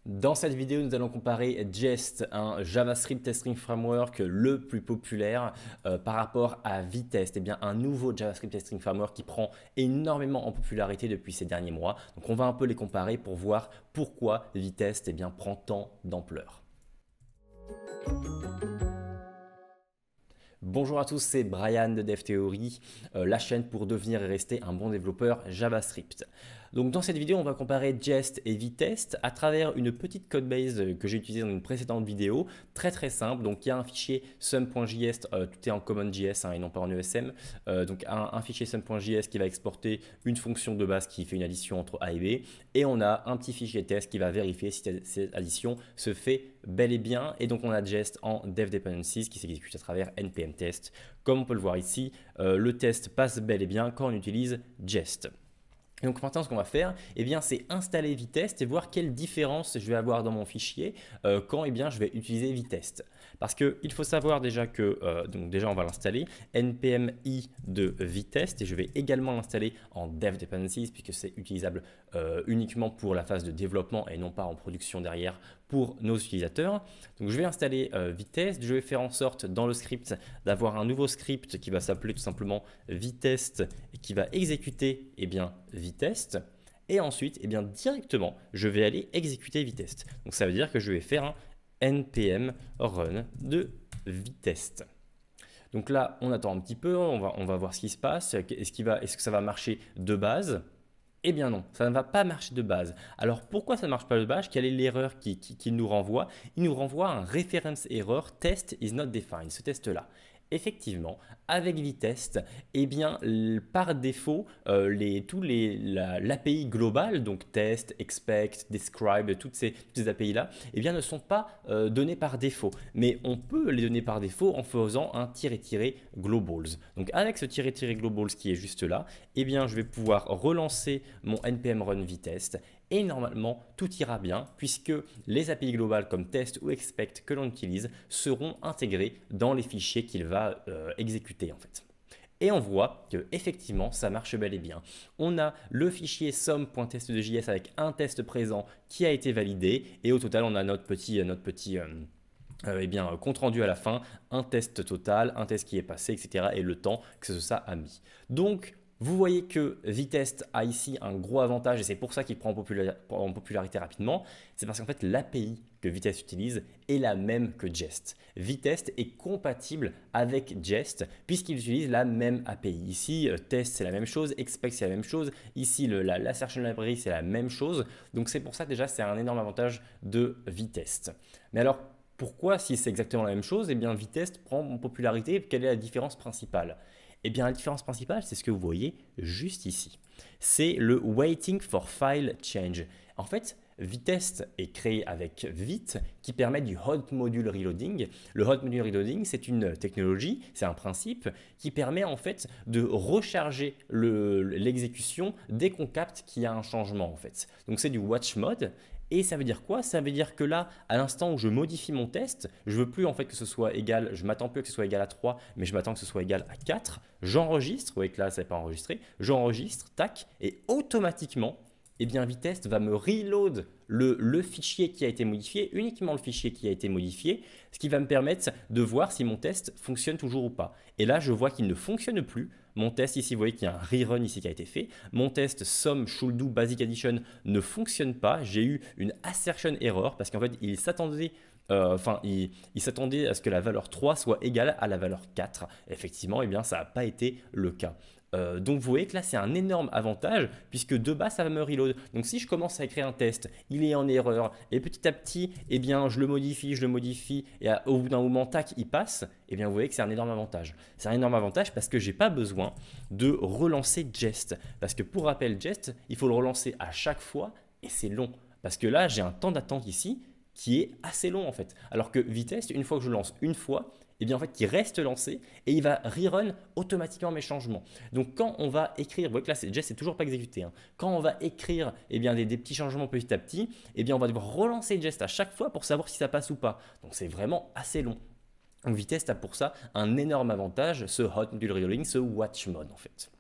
Dans cette vidéo, nous allons comparer Jest, un JavaScript Testing Framework le plus populaire par rapport à Vitest, eh bien, un nouveau JavaScript Testing Framework qui prend énormément en popularité depuis ces derniers mois. Donc on va un peu les comparer pour voir pourquoi Vitest eh bien, prend tant d'ampleur. Bonjour à tous, c'est Brian de DevTheory, la chaîne pour devenir et rester un bon développeur JavaScript. Donc dans cette vidéo, on va comparer Jest et Vitest à travers une petite codebase que j'ai utilisée dans une précédente vidéo, très simple. Donc il y a un fichier sum.js, tout est en CommonJS et non pas en ESM. Donc un fichier sum.js qui va exporter une fonction de base qui fait une addition entre A et B, et on a un petit fichier test qui va vérifier si cette addition se fait bel et bien. Et donc on a Jest en dev dependencies qui s'exécute à travers npm test. Comme on peut le voir ici, le test passe bel et bien quand on utilise Jest. Et donc maintenant, ce qu'on va faire, eh bien, c'est installer Vitest et voir quelle différence je vais avoir dans mon fichier quand eh bien, je vais utiliser Vitest. Parce qu'il faut savoir déjà que, donc déjà on va l'installer, npm i de Vitest, et je vais également l'installer en dev dependencies puisque c'est utilisable uniquement pour la phase de développement et non pas en production derrière pour nos utilisateurs. Donc je vais installer Vitest, je vais faire en sorte dans le script d'avoir un nouveau script qui va s'appeler tout simplement Vitest et qui va exécuter eh bien, Vitest. Et ensuite, eh bien, directement, je vais aller exécuter Vitest. Donc ça veut dire que je vais faire un npm run de Vitest. Donc là, on attend un petit peu, on va voir ce qui se passe. Est-ce que ça va marcher de base ? Eh bien non, ça ne va pas marcher de base. Alors pourquoi ça ne marche pas de base? Quelle est l'erreur qu'il nous renvoie? Il nous renvoie un reference error test is not defined, ce test-là. Effectivement, avec Vitest, eh bien, par défaut, l'API globale, donc test, expect, describe, toutes ces API-là, eh bien, ne sont pas données par défaut. Mais on peut les donner par défaut en faisant un --globals. Donc avec ce --globals qui est juste là, eh bien, je vais pouvoir relancer mon npm run Vitest. Et normalement, tout ira bien puisque les API globales comme test ou expect que l'on utilise seront intégrées dans les fichiers qu'il va exécuter en fait. Et on voit que effectivement, ça marche bel et bien. On a le fichier sum.test2js avec un test présent qui a été validé et au total, on a notre petit compte rendu à la fin, un test total, un test qui est passé, etc. et le temps que ça a mis. Donc, vous voyez que Vitest a ici un gros avantage et c'est pour ça qu'il prend en popularité rapidement. C'est parce qu'en fait, l'API que Vitest utilise est la même que Jest. Vitest est compatible avec Jest puisqu'il utilise la même API. Ici, test c'est la même chose, expect c'est la même chose. Ici, l'assertion library c'est la même chose. Donc c'est pour ça que déjà c'est un énorme avantage de Vitest. Mais alors, pourquoi si c'est exactement la même chose, eh bien Vitest prend en popularité? Quelle est la différence principale? Eh bien, la différence principale, c'est ce que vous voyez juste ici. C'est le Waiting for File Change. En fait, Vitest est créé avec Vite qui permet du Hot Module Reloading. Le Hot Module Reloading, c'est une technologie, c'est un principe qui permet en fait de recharger l'exécution dès qu'on capte qu'il y a un changement en fait. Donc c'est du Watch Mode. Et ça veut dire quoi? Ça veut dire que là, à l'instant où je modifie mon test, je veux plus en fait que ce soit égal, je m'attends plus que ce soit égal à 3, mais je m'attends que ce soit égal à 4. J'enregistre, vous voyez que là, ça n'est pas enregistré. J'enregistre, tac, et automatiquement, eh bien, Vitest va me reload le fichier qui a été modifié, uniquement le fichier qui a été modifié, ce qui va me permettre de voir si mon test fonctionne toujours ou pas. Et là, je vois qu'il ne fonctionne plus. Mon test ici, vous voyez qu'il y a un rerun ici qui a été fait. Mon test sum should do basic addition ne fonctionne pas. J'ai eu une assertion error parce qu'en fait, il s'attendait à ce que la valeur 3 soit égale à la valeur 4. Effectivement, eh bien, ça n'a pas été le cas. Donc vous voyez que là c'est un énorme avantage puisque de base ça va me reload. Donc si je commence à écrire un test, il est en erreur et petit à petit eh bien, je le modifie et au bout d'un moment tac il passe, eh bien vous voyez que c'est un énorme avantage. C'est un énorme avantage parce que j'ai pas besoin de relancer Jest. Parce que pour rappel Jest, il faut le relancer à chaque fois et c'est long. Parce que là j'ai un temps d'attente ici qui est assez long en fait. Alors que Vitest, une fois que je lance une fois, eh bien en fait, il reste lancé et il va rerun automatiquement mes changements. Donc quand on va écrire, vous voyez que là, Jest n'est toujours pas exécuté. Hein. Quand on va écrire eh bien, des petits changements petit à petit, eh bien on va devoir relancer Jest à chaque fois pour savoir si ça passe ou pas. Donc c'est vraiment assez long. Donc Vitest a pour ça un énorme avantage, ce Hot Module Reloading, ce Watch Mode en fait.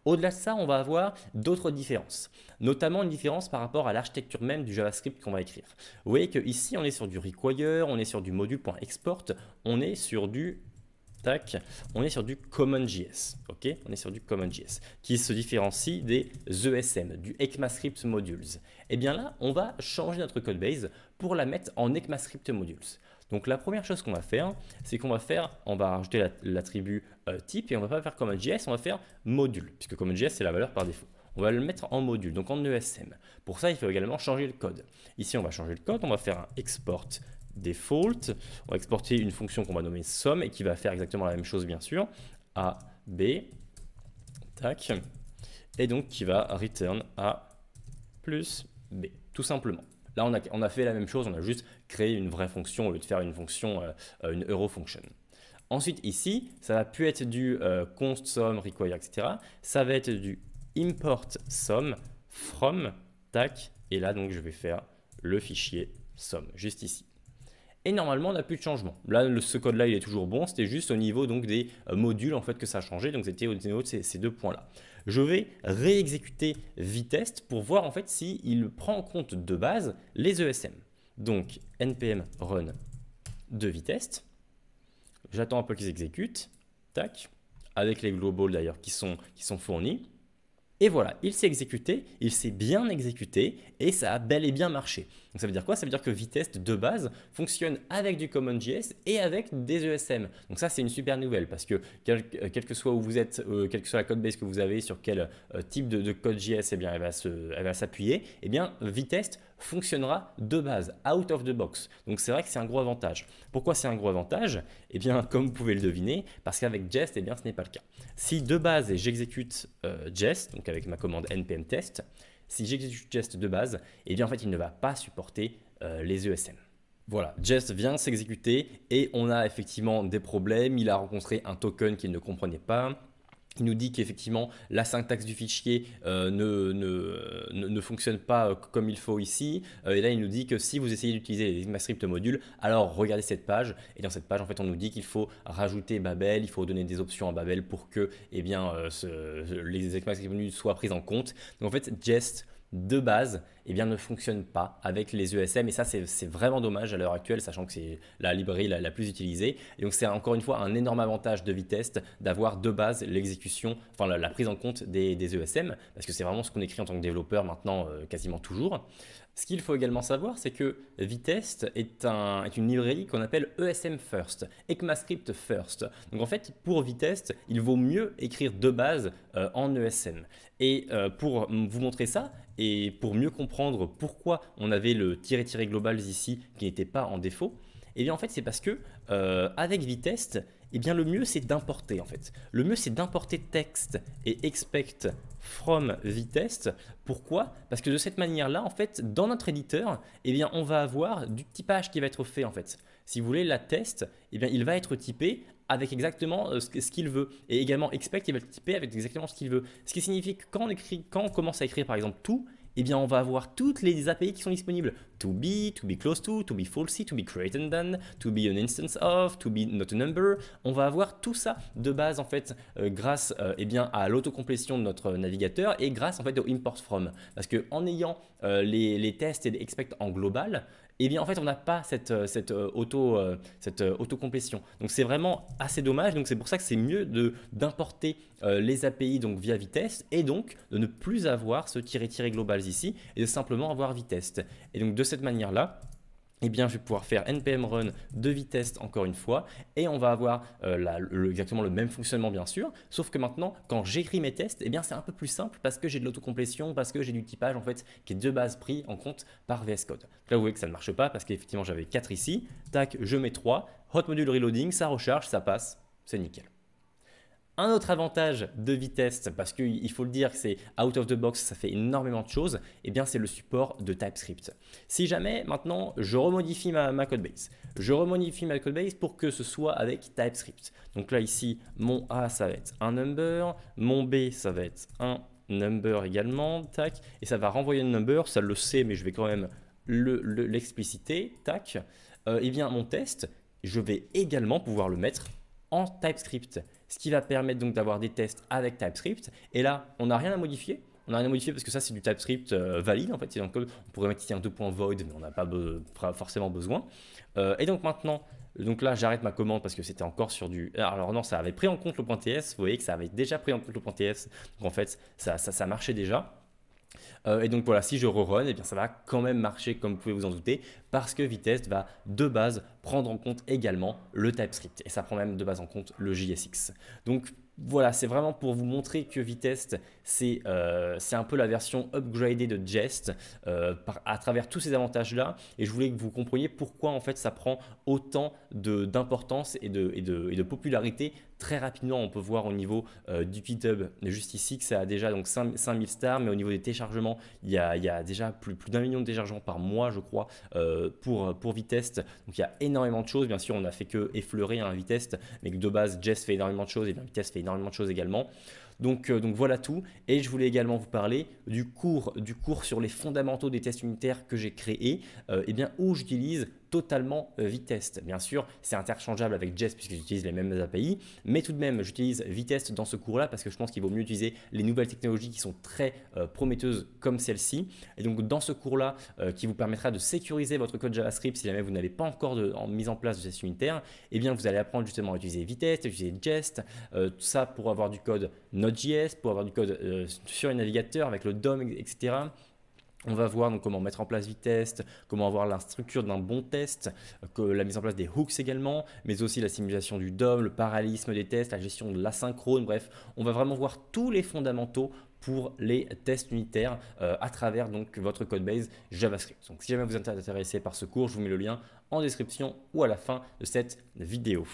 Au-delà de ça, on va avoir d'autres différences, notamment une différence par rapport à l'architecture même du JavaScript qu'on va écrire. Vous voyez qu'ici, on est sur du require, on est sur du module.export, on est sur du tac, on est sur du CommonJS, ok? On est sur du CommonJS, qui se différencie des ESM, du ECMAScript Modules. Et bien là, on va changer notre codebase pour la mettre en ECMAScript Modules. Donc la première chose qu'on va faire, c'est qu'on va rajouter l'attribut type et on va pas faire CommonJS, on va faire module, puisque CommonJS c'est la valeur par défaut. On va le mettre en module, donc en ESM. Pour ça, il faut également changer le code. Ici, on va changer le code, on va faire un export default, on va exporter une fonction qu'on va nommer sum et qui va faire exactement la même chose bien sûr, A, B, tac, et donc qui va return A plus B, tout simplement. Là, on a fait la même chose, on a juste créé une vraie fonction au lieu de faire une fonction, une eurofunction. Ensuite, ici, ça va plus être du const sum, require, etc. Ça va être du import sum from, tac, et là, donc, je vais faire le fichier sum, juste ici. Et normalement, on n'a plus de changement. Là, ce code-là, il est toujours bon. C'était juste au niveau donc, des modules en fait, que ça a changé. Donc, c'était au niveau de ces deux points-là. Je vais réexécuter vitest pour voir en fait s'il prend en compte de base les ESM. Donc, npm run de vitest. J'attends un peu qu'ils exécutent. Tac. Avec les globals d'ailleurs qui sont fournis. Et voilà, il s'est exécuté, il s'est bien exécuté et ça a bel et bien marché. Donc ça veut dire quoi? Ça veut dire que vitest de base fonctionne avec du CommonJS et avec des ESM. Donc ça c'est une super nouvelle parce que quel que soit où vous êtes, quelle que soit la codebase que vous avez, sur quel type de code JS eh bien, elle va s'appuyer, eh bien vitest fonctionnera de base, out of the box. Donc c'est vrai que c'est un gros avantage. Pourquoi c'est un gros avantage? Eh bien comme vous pouvez le deviner, parce qu'avec Jest, eh bien ce n'est pas le cas. Si de base j'exécute Jest, donc avec ma commande npm test, si j'exécute Jest de base, eh bien en fait il ne va pas supporter les ESM. Voilà, Jest vient s'exécuter et on a effectivement des problèmes. Il a rencontré un token qu'il ne comprenait pas. Il nous dit qu'effectivement la syntaxe du fichier ne fonctionne pas comme il faut ici. Et là, il nous dit que si vous essayez d'utiliser les ECMAScript modules, alors regardez cette page. Et dans cette page, en fait, on nous dit qu'il faut rajouter Babel, il faut donner des options à Babel pour que eh bien, les ECMAScript modules soient prises en compte. Donc en fait, Jest de base eh bien, ne fonctionne pas avec les ESM et ça c'est vraiment dommage à l'heure actuelle, sachant que c'est la librairie la plus utilisée. Et donc c'est encore une fois un énorme avantage de vitest d'avoir de base l'exécution, enfin la prise en compte des ESM, parce que c'est vraiment ce qu'on écrit en tant que développeur maintenant quasiment toujours. Ce qu'il faut également savoir, c'est que Vitest est une librairie qu'on appelle ESM First, ECMAScript First. Donc en fait, pour Vitest, il vaut mieux écrire de base en ESM. Et pour vous montrer ça, et pour mieux comprendre pourquoi on avait le tiré global ici qui n'était pas en défaut, et bien en fait c'est parce que avec Vitest, eh bien le mieux c'est d'importer en fait. Le mieux c'est d'importer texte et expect from Vitest. Pourquoi? Parce que de cette manière-là, en fait, dans notre éditeur, eh bien on va avoir du typage qui va être fait en fait. Si vous voulez la test, eh bien il va être typé avec exactement ce qu'il veut. Et également expect, il va être typé avec exactement ce qu'il veut. Ce qui signifie que quand on commence à écrire par exemple tout, eh bien, on va avoir toutes les API qui sont disponibles. To be close to be falsy, to be created done, to be an instance of, to be not a number. On va avoir tout ça de base en fait grâce eh bien, à l'autocomplétion de notre navigateur et grâce en fait au import from. Parce qu'en ayant les tests et les expect en global, eh bien en fait on n'a pas cette autocomplétion. Donc c'est vraiment assez dommage. Donc c'est pour ça que c'est mieux d'importer les API donc via Vitest et donc de ne plus avoir ce tiré global ici et de simplement avoir Vitest. Et donc de cette manière-là, eh bien, je vais pouvoir faire npm run de Vitest encore une fois et on va avoir exactement le même fonctionnement bien sûr, sauf que maintenant quand j'écris mes tests, eh bien c'est un peu plus simple parce que j'ai de l'autocomplétion, parce que j'ai du typage en fait qui est de base pris en compte par VS Code. Donc là vous voyez que ça ne marche pas parce qu'effectivement j'avais 4 ici, tac, je mets 3, hot module reloading, ça recharge, ça passe, c'est nickel. Un autre avantage de Vitest, parce qu'il faut le dire que c'est out of the box, ça fait énormément de choses, eh bien c'est le support de TypeScript. Si jamais maintenant je remodifie ma codebase, pour que ce soit avec TypeScript. Donc là ici, mon A ça va être un number, mon B ça va être un number également, tac, et ça va renvoyer un number, ça le sait mais je vais quand même l'expliciter, tac. Eh bien mon test, je vais également pouvoir le mettre en TypeScript, ce qui va permettre donc d'avoir des tests avec TypeScript. Et là, on n'a rien à modifier. On n'a rien à modifier parce que ça, c'est du TypeScript valide en fait. C'est dans le code. On pourrait mettre ici un 2.void, mais on n'a pas forcément besoin. Et donc maintenant, donc là, j'arrête ma commande parce que c'était encore sur du… Alors non, ça avait pris en compte le .ts. Vous voyez que ça avait déjà pris en compte le .ts. Donc en fait, ça marchait déjà. Et donc voilà, si je rerun, eh bien ça va quand même marcher comme vous pouvez vous en douter parce que Vitest va de base prendre en compte également le TypeScript et ça prend même de base en compte le JSX. Donc voilà, c'est vraiment pour vous montrer que Vitest, c'est un peu la version upgradée de Jest à travers tous ces avantages-là. Et je voulais que vous compreniez pourquoi en fait ça prend autant d'importance et de popularité très rapidement. On peut voir au niveau du GitHub, juste ici, que ça a déjà donc 5000 stars, mais au niveau des téléchargements, il y a déjà plus d'1 million de téléchargements par mois, je crois, pour Vitest. Donc il y a énormément de choses. Bien sûr, on n'a fait que effleurer un Vitest, mais que de base, Jest fait énormément de choses et bien Vitest fait énormément de choses également. Donc voilà tout. Et je voulais également vous parler du cours sur les fondamentaux des tests unitaires que j'ai créé, et bien, où j'utilise totalement Vitest. Bien sûr, c'est interchangeable avec Jest puisque j'utilise les mêmes API, mais tout de même, j'utilise Vitest dans ce cours-là parce que je pense qu'il vaut mieux utiliser les nouvelles technologies qui sont très prometteuses comme celle-ci. Et donc, dans ce cours-là, qui vous permettra de sécuriser votre code JavaScript si jamais vous n'avez pas encore mise en place de test unitaire, eh bien, vous allez apprendre justement à utiliser Vitest, à utiliser Jest, tout ça pour avoir du code Node.js, pour avoir du code sur les navigateurs avec le DOM, etc. On va voir donc comment mettre en place Vitest, comment avoir la structure d'un bon test, la mise en place des hooks également, mais aussi la simulation du DOM, le parallélisme des tests, la gestion de l'asynchrone. Bref, on va vraiment voir tous les fondamentaux pour les tests unitaires à travers donc votre codebase JavaScript. Donc si jamais vous êtes intéressé par ce cours, je vous mets le lien en description ou à la fin de cette vidéo.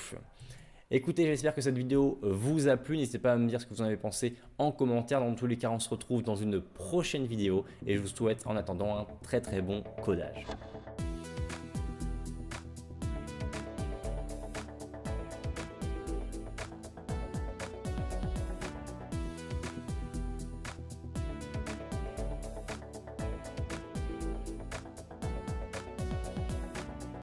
Écoutez, j'espère que cette vidéo vous a plu. N'hésitez pas à me dire ce que vous en avez pensé en commentaire. Dans tous les cas, on se retrouve dans une prochaine vidéo et je vous souhaite en attendant un très bon codage.